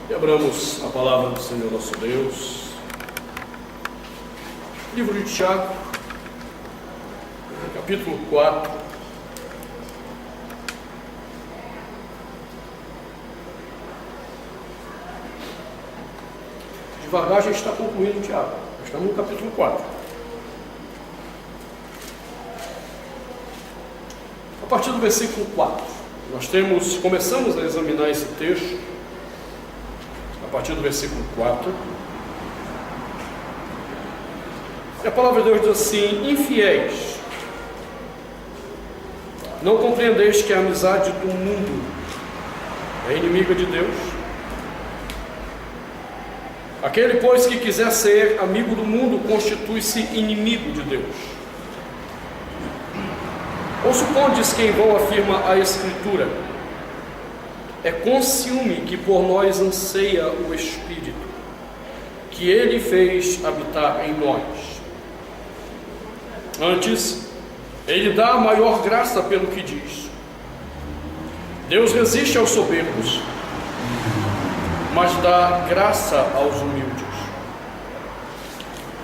E abramos a palavra do Senhor nosso Deus. Livro de Tiago, capítulo 4. Devagar a gente está concluindo Tiago. Nós estamos no capítulo 4. A partir do versículo 4, começamos a examinar esse texto. A partir do versículo 4, e a palavra de Deus diz assim: infiéis, não compreendeis que a amizade do mundo é inimiga de Deus? Aquele, pois, que quiser ser amigo do mundo, constitui-se inimigo de Deus. Ou supondes que em vão afirma a Escritura: é com ciúme que por nós anseia o Espírito, que Ele fez habitar em nós. Antes, Ele dá a maior graça pelo que diz: Deus resiste aos soberbos, mas dá graça aos humildes.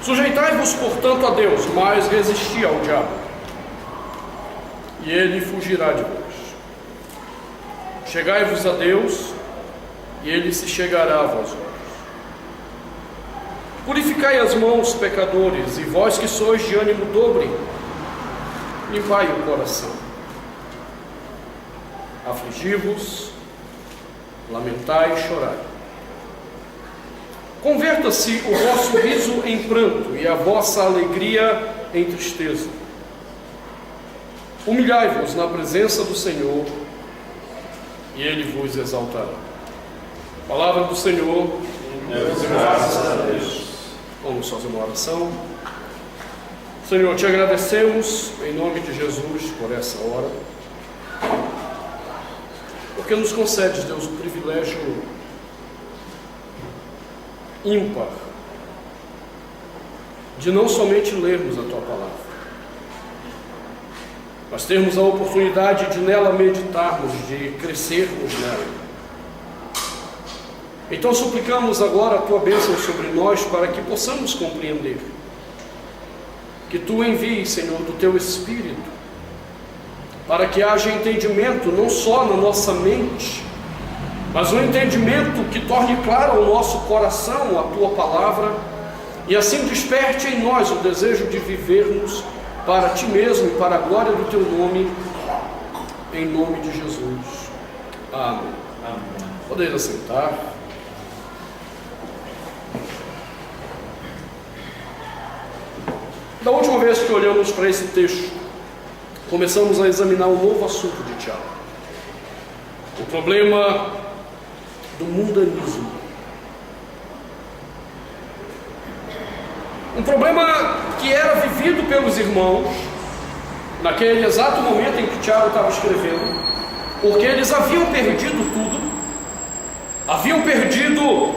Sujeitai-vos, portanto, a Deus, mas resisti ao diabo, e ele fugirá de vós. Chegai-vos a Deus, e Ele se chegará a vós outros. Purificai as mãos, pecadores, e vós que sois de ânimo dobre, limpai o coração. Afligi-vos, lamentai e chorai. Converta-se o vosso riso em pranto, e a vossa alegria em tristeza. Humilhai-vos na presença do Senhor, e Ele vos exaltará. Palavra do Senhor. Graças a Deus. Vamos fazer uma oração. Senhor, te agradecemos em nome de Jesus por essa hora, porque nos concedes, Deus, o privilégio ímpar de não somente lermos a tua palavra, mas termos a oportunidade de nela meditarmos, de crescermos nela. Então suplicamos agora a tua bênção sobre nós, para que possamos compreender, que tu envies, Senhor, do teu Espírito, para que haja entendimento não só na nossa mente, mas um entendimento que torne claro ao nosso coração a tua palavra, e assim desperte em nós o desejo de vivermos para ti mesmo e para a glória do teu nome, em nome de Jesus. Amém. Amém. Podeis assentar. Da última vez que olhamos para esse texto, começamos a examinar um novo assunto de Tiago: o problema do mundanismo. Um problema que era vivido pelos irmãos naquele exato momento em que Tiago estava escrevendo, porque eles haviam perdido tudo, haviam perdido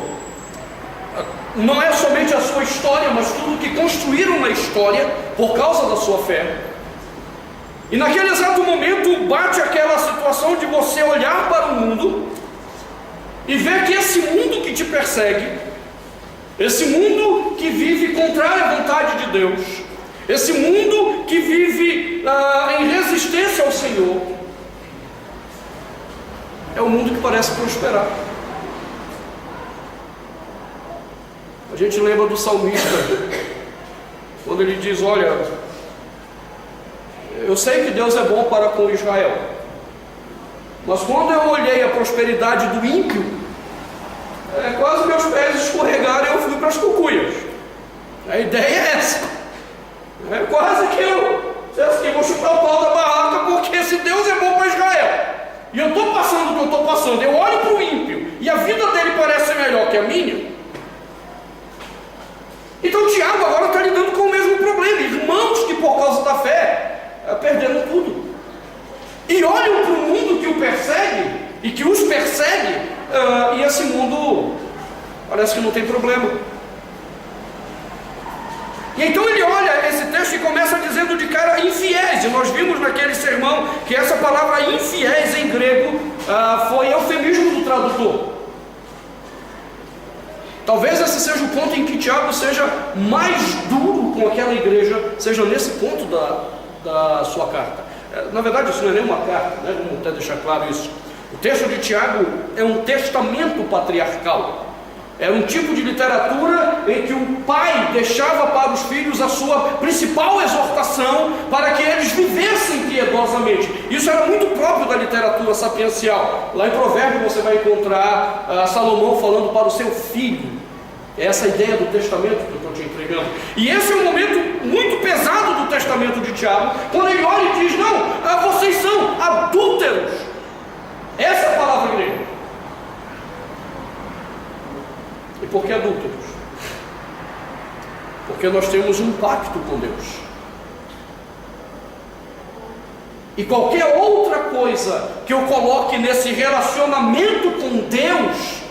não é somente a sua história, mas tudo que construíram na história por causa da sua fé. E naquele exato momento bate aquela situação de você olhar para o mundo e ver que esse mundo que te persegue, esse mundo que vive contrário à vontade de Deus, esse mundo que vive em resistência ao Senhor, é um mundo que parece prosperar. A gente lembra do salmista, quando ele diz: olha, eu sei que Deus é bom para com Israel, mas quando eu olhei a prosperidade do ímpio, quase meus pés escorregaram e eu fui para as cucuias. A ideia é essa. Quase que eu vou chutar o pau da barraca, porque se Deus é bom para Israel, e eu estou passando o que eu estou passando, eu olho para o ímpio e a vida dele parece melhor que a minha. Então Tiago agora está lidando com o mesmo problema. Irmãos que por causa da fé perderam tudo, e olham para o mundo que o persegue e que os persegue, e esse mundo parece que não tem problema. E então ele olha esse texto e começa dizendo de cara infiéis, e nós vimos naquele sermão que essa palavra infiéis em grego foi eufemismo do tradutor. Talvez esse seja o ponto em que Tiago seja mais duro com aquela igreja, seja nesse ponto da sua carta. Na verdade, isso não é nenhuma carta, né? Vamos até deixar claro isso. O texto de Tiago é um testamento patriarcal. Era um tipo de literatura em que o pai deixava para os filhos a sua principal exortação para que eles vivessem piedosamente. Isso era muito próprio da literatura sapiencial. Lá em Provérbios você vai encontrar Salomão falando para o seu filho. É essa a ideia do testamento que eu estou te entregando. E esse é um momento muito pesado do testamento de Tiago, quando ele olha e diz: não, vocês são adúlteros. Essa é a palavra grega. E por que adúlteros? Porque nós temos um pacto com Deus. E qualquer outra coisa que eu coloque nesse relacionamento com Deus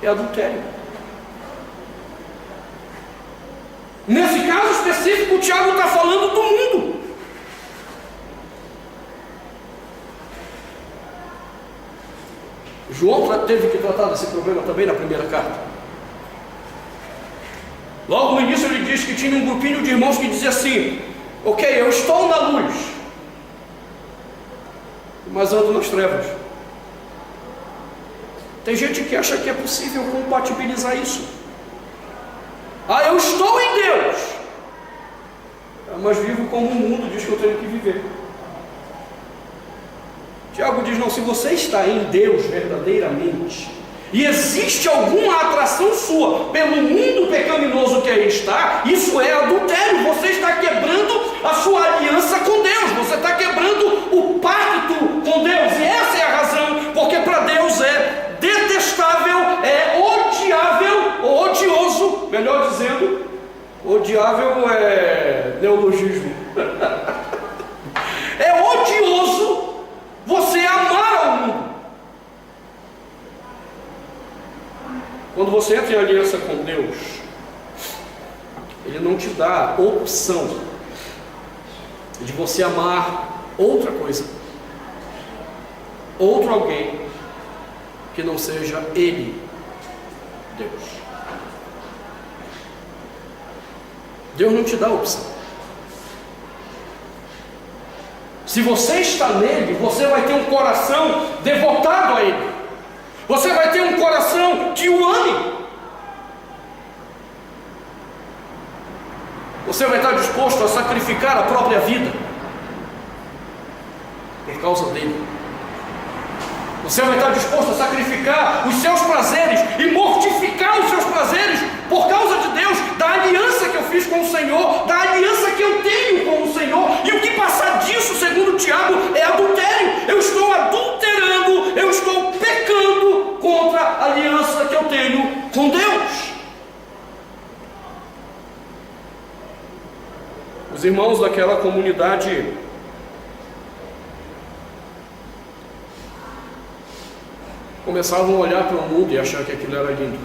é adultério. Nesse caso específico, o Tiago está falando do mundo. João teve que tratar desse problema também na primeira carta. Logo no início ele diz que tinha um grupinho de irmãos que dizia assim: ok, eu estou na luz, mas ando nas trevas. Tem gente que acha que é possível compatibilizar isso. Eu estou em Deus, mas vivo como o mundo diz que eu tenho que viver. Tiago diz: não, se você está em Deus verdadeiramente, e existe alguma atração sua pelo mundo pecaminoso que aí está, isso é adultério. Você está quebrando a sua aliança com Deus, você está quebrando o pacto com Deus, e essa é a razão, porque para Deus é detestável, é odiável, ou odioso, melhor dizendo. Odiável é neologismo. É odioso você amar ao mundo. Quando você entra em aliança com Deus, Ele não te dá a opção de você amar outra coisa, outro alguém, que não seja Ele, Deus. Deus não te dá a opção. Se você está nele, você vai ter um coração devotado a Ele. Você vai ter um coração que o ame. Você vai estar disposto a sacrificar a própria vida por causa dele. Você vai estar disposto a sacrificar os seus prazeres e mortificar os seus prazeres por causa de Deus, da aliança que eu fiz com o Senhor, da aliança que eu tenho com o Senhor. E o que passar disso, segundo Tiago, é adultério. Eu estou adulterando, eu estou pecando contra a aliança que eu tenho com Deus. Os irmãos daquela comunidade começavam a olhar para o mundo e achar que aquilo era lindo.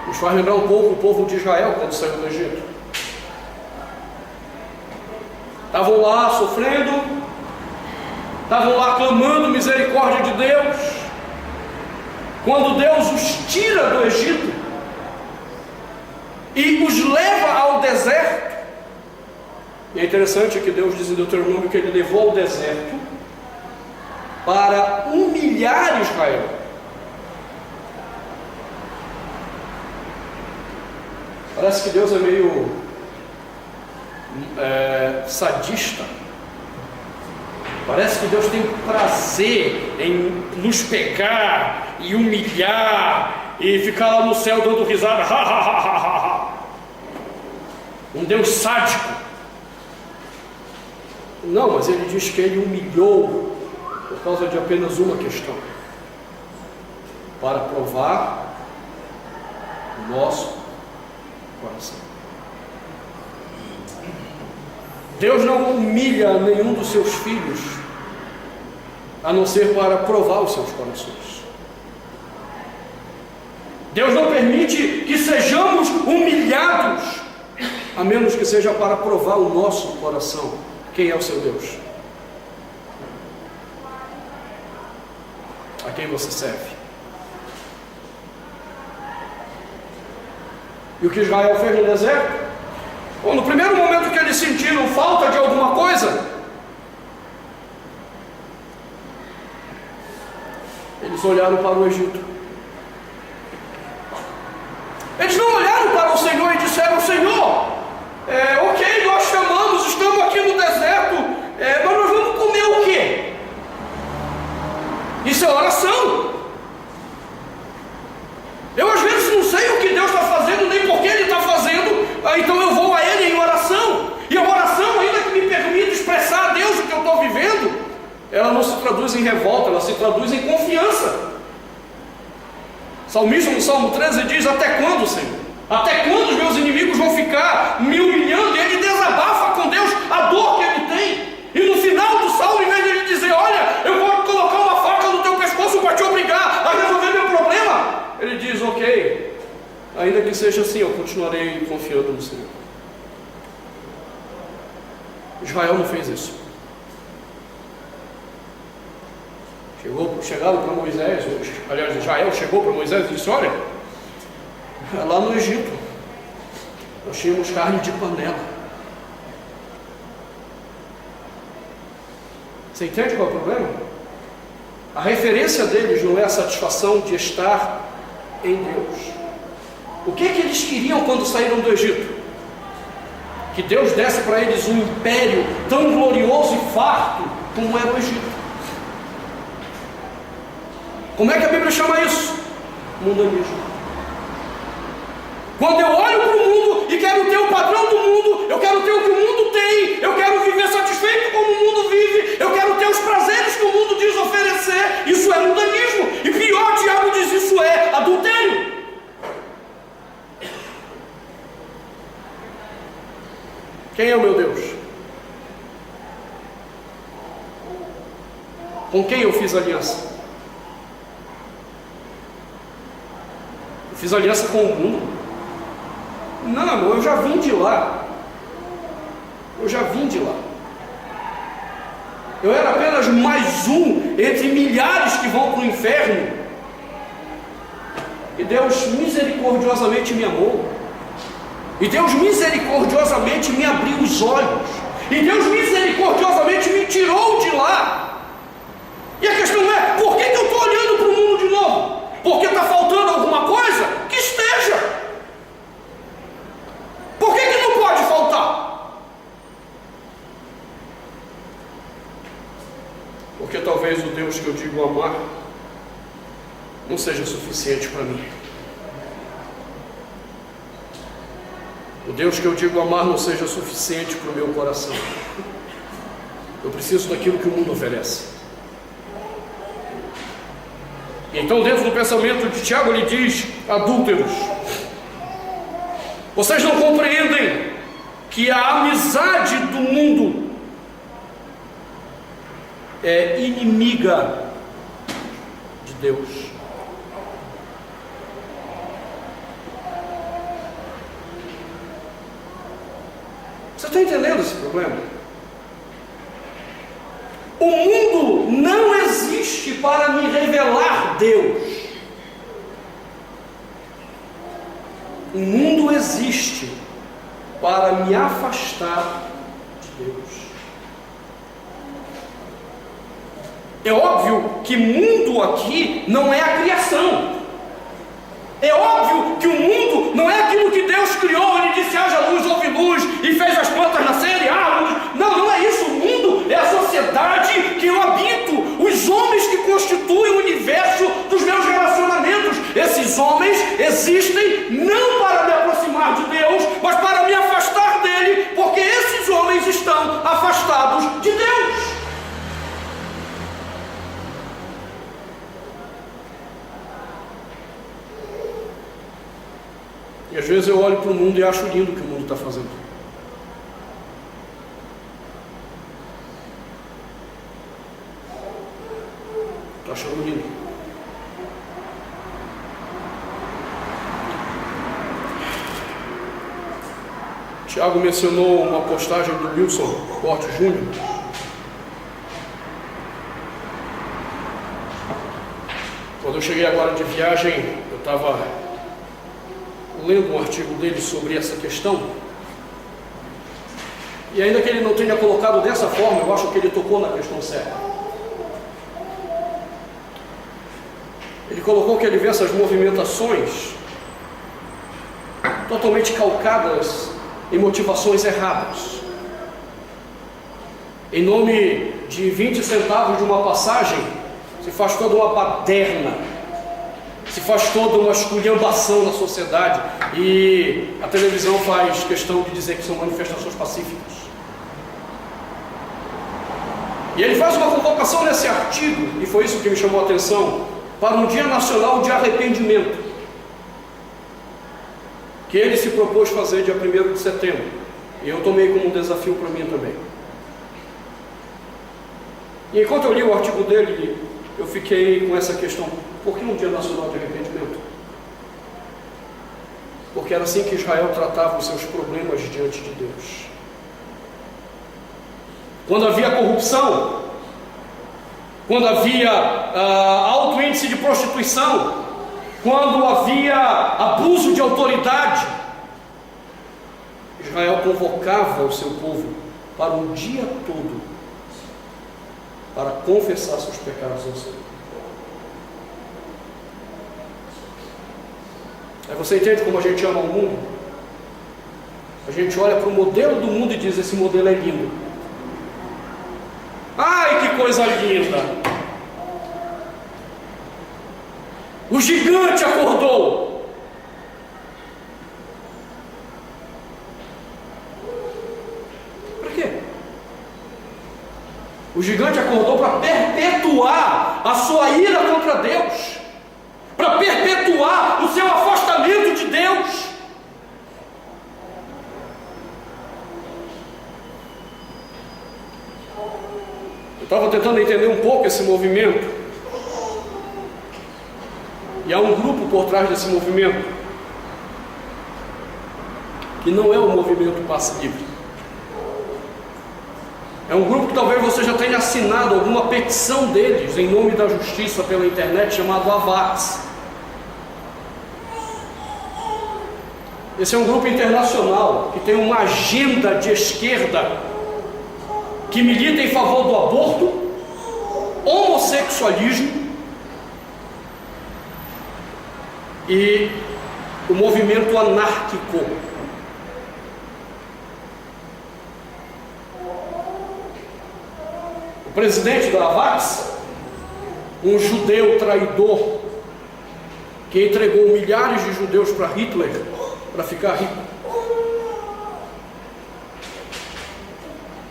Nos faz lembrar um pouco o povo de Israel quando saiu do Egito. Estavam lá sofrendo, estavam lá clamando misericórdia de Deus. Quando Deus os tira do Egito e os leva ao deserto, e é interessante que Deus diz em Deuteronômio que Ele levou ao deserto para humilhar Israel. Parece que Deus é meio sadista. Parece que Deus tem prazer em nos pegar e humilhar e ficar lá no céu dando risada. Um Deus sádico. Não, mas Ele diz que Ele humilhou por causa de apenas uma questão: para provar o nosso coração. Deus não humilha nenhum dos seus filhos, a não ser para provar os seus corações. Deus não permite que sejamos humilhados, a menos que seja para provar o nosso coração. Quem é o seu Deus? A quem você serve? E o que Israel fez no deserto? Bom, no primeiro momento que eles sentiram falta de alguma coisa, eles olharam para o Egito. Eles não olharam para o Senhor e disseram: Senhor, ok, nós chamamos, estamos aqui no deserto, mas nós vamos comer o quê? Isso é oração. Eu às vezes não sei o que Deus está fazendo, nem por que Ele está fazendo, então eu vou a Ele em oração. E a oração, ainda que me permita expressar a Deus o que eu estou vivendo, ela não se traduz em revolta, ela se traduz em confiança. O salmista no Salmo 13 diz: até quando, Senhor? Até quando os meus inimigos vão ficar me humilhando? E ele desabafa com Deus a dor que ele tem. E no final do salmo, em vez de ele dizer: olha, eu vou colocar uma faca no teu pescoço para te obrigar a resolver meu problema, ele diz: ok, ainda que seja assim, eu continuarei confiando no Senhor. Israel não fez isso. Chegaram para Moisés, aliás, Israel chegou para Moisés e disse: olha, lá no Egito nós tínhamos carne de panela. Você entende qual é o problema? A referência deles não é a satisfação de estar em Deus. O que eles queriam quando saíram do Egito? Que Deus desse para eles um império tão glorioso e farto como era o Egito. Como é que a Bíblia chama isso? Mundanismo. Quando eu olho para o mundo e quero ter o padrão do mundo, eu quero ter o que o mundo tem, eu quero viver satisfeito como o mundo vive, eu quero ter os prazeres que o mundo diz oferecer, isso é mundanismo. E pior, o diabo diz: isso é adultério. Quem é o meu Deus? Com quem eu fiz aliança? Eu fiz aliança com o mundo? Não, eu já vim de lá. Eu era apenas mais um entre milhares que vão para o inferno. E Deus misericordiosamente me amou. E Deus misericordiosamente me abriu os olhos. E Deus misericordiosamente me tirou de lá. E a questão é: por que eu estou olhando para o mundo de novo? Porque está faltando alguma coisa? Que esteja. Por que não pode faltar? Porque talvez o Deus que eu digo amar não seja suficiente para mim. O Deus que eu digo amar não seja suficiente para o meu coração. Eu preciso daquilo que o mundo oferece. E então, dentro do pensamento de Tiago, ele diz: adúlteros, vocês não compreendem que a amizade do mundo é inimiga de Deus. Você está entendendo esse problema? O mundo não existe para me revelar Deus. O mundo existe para me afastar de Deus. É óbvio que mundo aqui não é a criação. É óbvio que o mundo não é aquilo que Deus criou. Ele disse: haja luz, houve luz, e fez as plantas nascerem, luz. Não é isso. O mundo é a sociedade que eu habito, os homens que constituem o universo dos meus relacionamentos. Esses homens existem não para me aproximar de Deus, mas para me afastar dele, porque esses homens estão afastados de Deus. E às vezes eu olho para o mundo e acho lindo o que o mundo está fazendo. Estou achando lindo. Tiago mencionou uma postagem do Wilson Porte Júnior. Quando eu cheguei agora de viagem, eu estava lendo um artigo dele sobre essa questão, e ainda que ele não tenha colocado dessa forma, eu acho que ele tocou na questão certa. Ele colocou que ele vê essas movimentações totalmente calcadas em motivações erradas. Em nome de 20 centavos de uma passagem, se faz toda uma baderna, se faz toda uma esculhambação na sociedade, e a televisão faz questão de dizer que são manifestações pacíficas. E ele faz uma convocação nesse artigo, e foi isso que me chamou a atenção, para um Dia Nacional de Arrependimento, que ele se propôs fazer dia 1º de setembro, e eu tomei como um desafio para mim também. E enquanto eu li o artigo dele, eu fiquei com essa questão: por que um Dia Nacional de Arrependimento? Porque era assim que Israel tratava os seus problemas diante de Deus. Quando havia corrupção, quando havia alto índice de prostituição, quando havia abuso de autoridade, Israel convocava o seu povo para um dia todo para confessar seus pecados ao Senhor. Aí você entende como a gente ama o mundo? A gente olha para o modelo do mundo e diz: esse modelo é lindo. Ai, que coisa linda! O gigante acordou. Para quê? O gigante acordou para perpetuar a sua ira contra Deus, para perpetuar o seu afastamento de Deus. Eu estava tentando entender um pouco esse movimento, e há um grupo por trás desse movimento, que não é o movimento Passe Livre. É um grupo que talvez você já tenha assinado alguma petição deles em nome da justiça pela internet, chamado AVAX. Esse é um grupo internacional que tem uma agenda de esquerda que milita em favor do aborto, homossexualismo e o movimento anárquico. O presidente da AVAX, um judeu traidor, que entregou milhares de judeus para Hitler para ficar rico.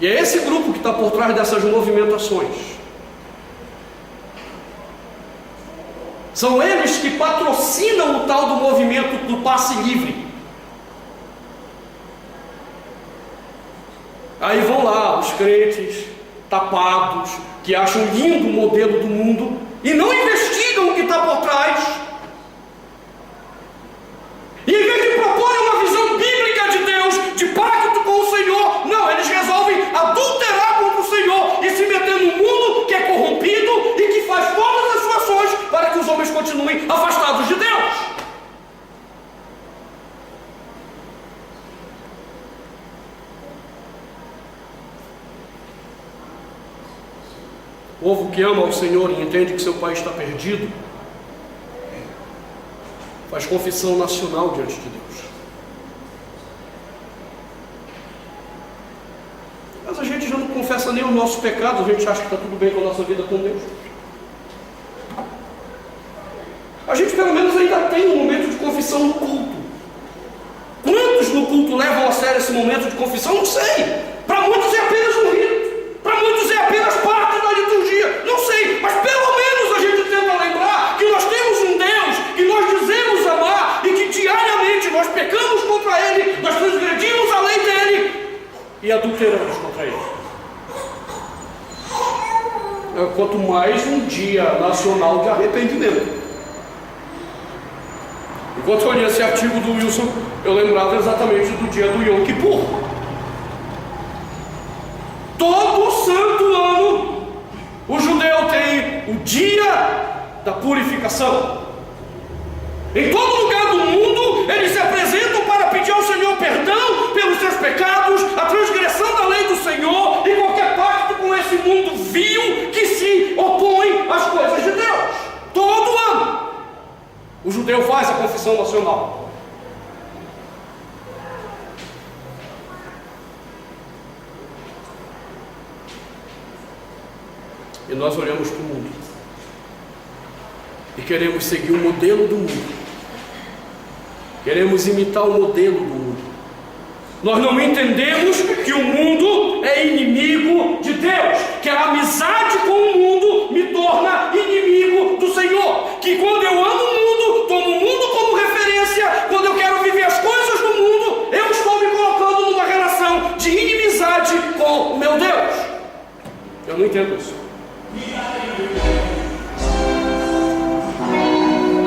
E é esse grupo que está por trás dessas movimentações. São eles que patrocinam o tal do movimento do passe livre. Aí vão lá os crentes tapados, que acham lindo o modelo do mundo e não investigam o que está por trás. E em vez de propor uma visão bíblica de Deus, de pacto com o Senhor, não, eles resolvem adulterar contra o Senhor e se meter num mundo que é corrompido e que faz todas as suas ações para que os homens continuem afastados de Deus. O povo que ama o Senhor e entende que seu país está perdido, faz confissão nacional diante de Deus. Mas a gente já não confessa nem os nossos pecados, a gente acha que está tudo bem com a nossa vida com Deus. A gente pelo menos ainda tem um momento de confissão no culto. Quantos no culto levam a sério esse momento de confissão? Não sei. Para muitos é apenas um rito. Para muitos é apenas parte da liturgia. Não sei, mas pelo menos a gente tenta lembrar que nós temos um Deus que nós dizemos amar e que diariamente nós pecamos contra Ele, nós transgredimos a lei dEle e adulteramos contra Ele. Quanto mais um dia nacional de arrependimento. Enquanto eu li esse artigo do Wilson, eu lembrava exatamente do dia do Yom Kippur. Todo santo ano, o judeu tem o dia da purificação. Em todo lugar do mundo, eles se apresentam pedir ao Senhor perdão pelos seus pecados, a transgressão da lei do Senhor e qualquer pacto com esse mundo vil que se opõe às coisas de Deus. Todo ano o judeu faz a confissão nacional. E nós olhamos para o mundo e queremos seguir o modelo do mundo, queremos imitar o modelo do mundo. Nós não entendemos que o mundo é inimigo de Deus, que a amizade com o mundo me torna inimigo do Senhor, que quando eu amo o mundo, tomo o mundo como referência, quando eu quero viver as coisas do mundo, eu estou me colocando numa relação de inimizade com o meu Deus. Eu não entendo isso.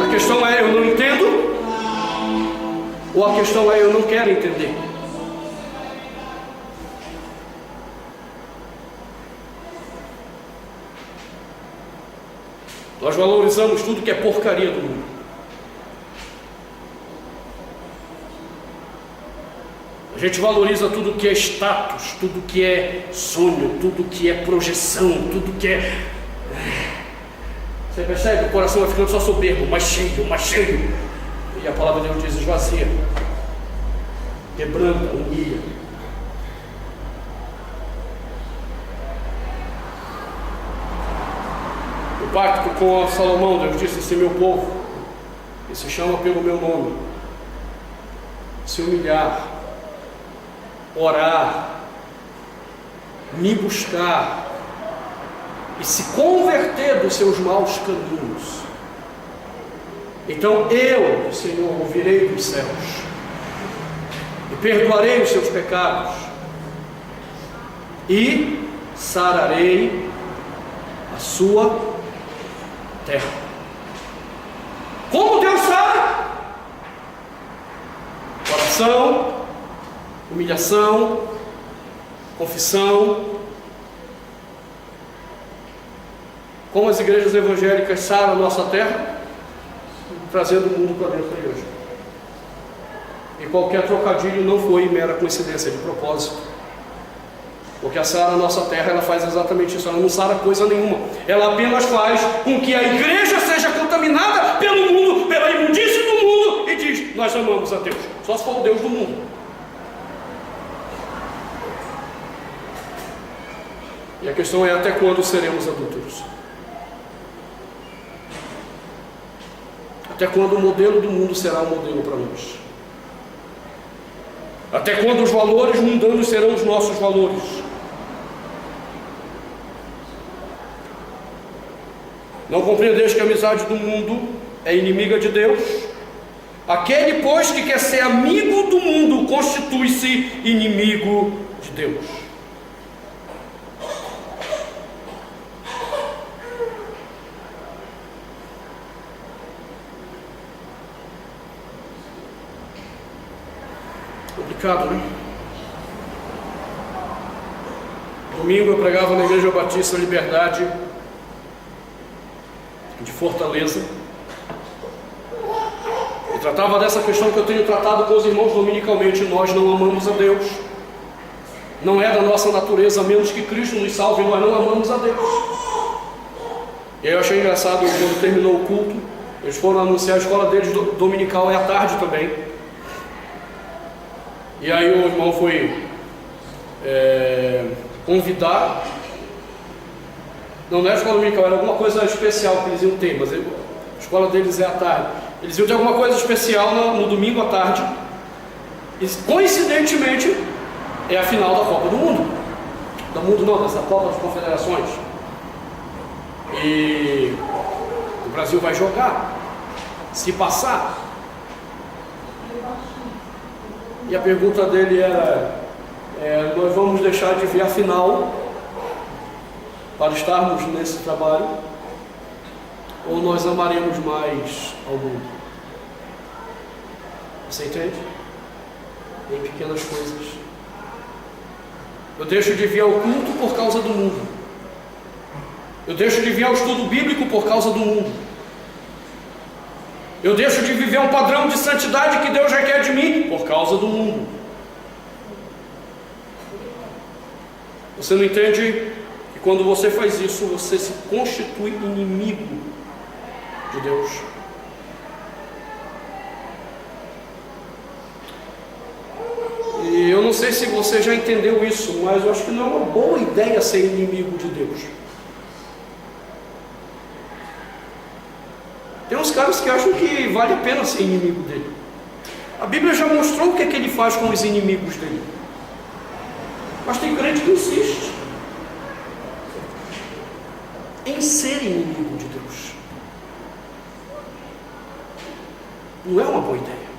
A questão é, eu não entendo, ou a questão é, eu não quero entender? Nós valorizamos tudo que é porcaria do mundo. A gente valoriza tudo que é status, tudo que é sonho, tudo que é projeção, tudo que é... Você percebe? O coração vai ficando só soberbo, mais cheio. E a palavra de Deus diz: esvazia, quebranta, humilha. O pacto com Salomão, Deus disse: esse meu povo, que se chama pelo meu nome, se humilhar, orar, me buscar e se converter dos seus maus caminhos, então eu, Senhor, ouvirei dos céus e perdoarei os seus pecados e sararei a sua terra. Como Deus sara? Oração, humilhação, confissão. Como as igrejas evangélicas saram a nossa terra? Trazendo o mundo para dentro da igreja. E qualquer trocadilho não foi mera coincidência, de propósito. Porque a sara a nossa terra, ela faz exatamente isso. Ela não sara coisa nenhuma. Ela apenas faz com que a igreja seja contaminada pelo mundo, pela imundície do mundo, e diz: nós amamos a Deus. Só se for o Deus do mundo. E a questão é: até quando seremos adúlteros? Até quando o modelo do mundo será o modelo para nós? Até quando os valores mundanos serão os nossos valores? Não compreendeis que a amizade do mundo é inimiga de Deus? Aquele, pois, que quer ser amigo do mundo, constitui-se inimigo de Deus. Complicado, né? Domingo eu pregava na Igreja Batista Liberdade de Fortaleza e tratava dessa questão que eu tenho tratado com os irmãos dominicalmente. Nós não amamos a Deus. Não é da nossa natureza, a menos que Cristo nos salve, nós não amamos a Deus. E aí eu achei engraçado, quando terminou o culto, eles foram anunciar a escola deles dominical é à tarde também. E aí o irmão foi convidar. Não é a escola dominical, era alguma coisa especial que eles iam ter, mas a escola deles é à tarde. Eles iam ter alguma coisa especial no domingo à tarde. E coincidentemente é a final da Copa do Mundo. Da Mundo não, dessa Copa das Confederações. E o Brasil vai jogar, se passar. E a pergunta dele era: nós vamos deixar de ver a final para estarmos nesse trabalho, ou nós amaremos mais ao mundo? Você entende? Em pequenas coisas. Eu deixo de vir ao culto por causa do mundo. Eu deixo de vir ao estudo bíblico por causa do mundo. Eu deixo de viver um padrão de santidade que Deus requer de mim por causa do mundo. Você não entende que quando você faz isso, você se constitui inimigo de Deus? E eu não sei se você já entendeu isso, mas eu acho que não é uma boa ideia ser inimigo de Deus. Tem uns caras que acham que vale a pena ser inimigo dele. A Bíblia já mostrou o que é que ele faz com os inimigos dele. Mas tem crente que insiste em ser inimigo de Deus. Não é uma boa ideia.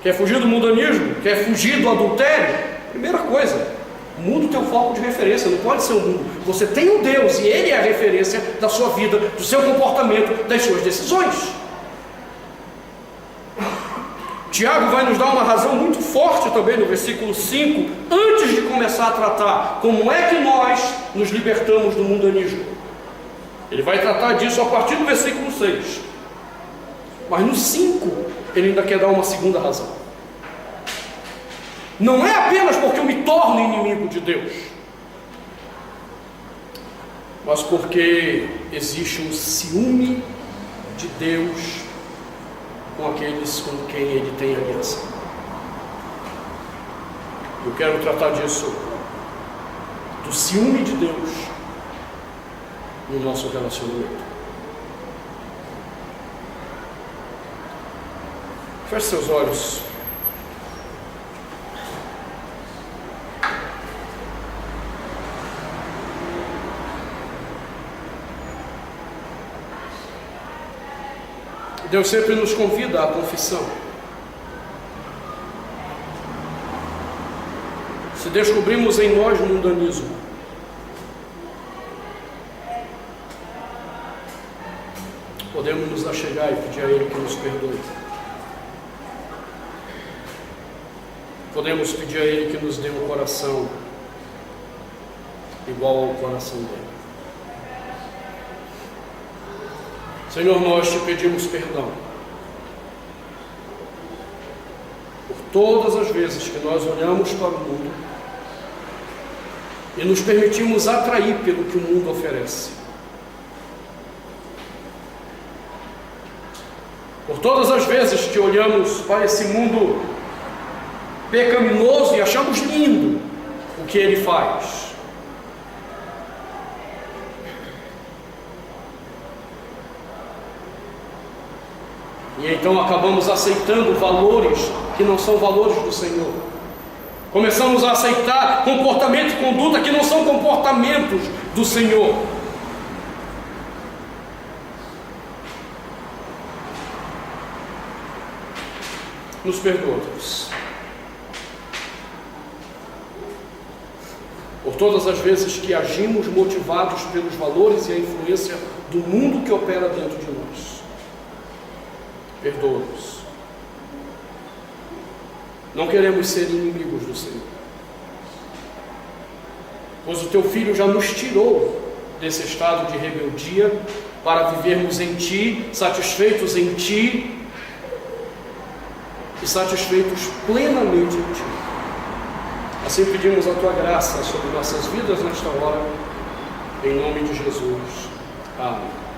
Quer fugir do mundanismo? Quer fugir do adultério? Primeira coisa, muda o teu foco de referência, não pode ser o mundo. Você tem um Deus e Ele é a referência da sua vida, do seu comportamento, das suas decisões. Tiago vai nos dar uma razão muito forte também no versículo 5, antes de começar a tratar como é que nós nos libertamos do mundanismo. Ele vai tratar disso a partir do versículo 6. Mas no 5, ele ainda quer dar uma segunda razão. Não é apenas porque eu me torno inimigo de Deus, mas porque existe um ciúme de Deus com aqueles com quem Ele tem aliança. Eu quero tratar disso, do ciúme de Deus no nosso relacionamento. Feche seus olhos. Deus sempre nos convida à confissão. Se descobrimos em nós mundanismo, podemos nos achegar e pedir a Ele que nos perdoe. Podemos pedir a Ele que nos dê um coração igual ao coração dele. Senhor, nós te pedimos perdão por todas as vezes que nós olhamos para o mundo e nos permitimos atrair pelo que o mundo oferece. Por todas as vezes que olhamos para esse mundo pecaminoso e achamos lindo o que ele faz. E então acabamos aceitando valores que não são valores do Senhor. Começamos a aceitar comportamento e conduta que não são comportamentos do Senhor. Nos perdoa, Deus, por todas as vezes que agimos motivados pelos valores e a influência do mundo que opera dentro de nós. Perdoa-nos. Não queremos ser inimigos do Senhor, pois o Teu Filho já nos tirou desse estado de rebeldia para vivermos em Ti, satisfeitos em Ti e satisfeitos plenamente em Ti. Assim pedimos a Tua graça sobre nossas vidas nesta hora, em nome de Jesus. Amém.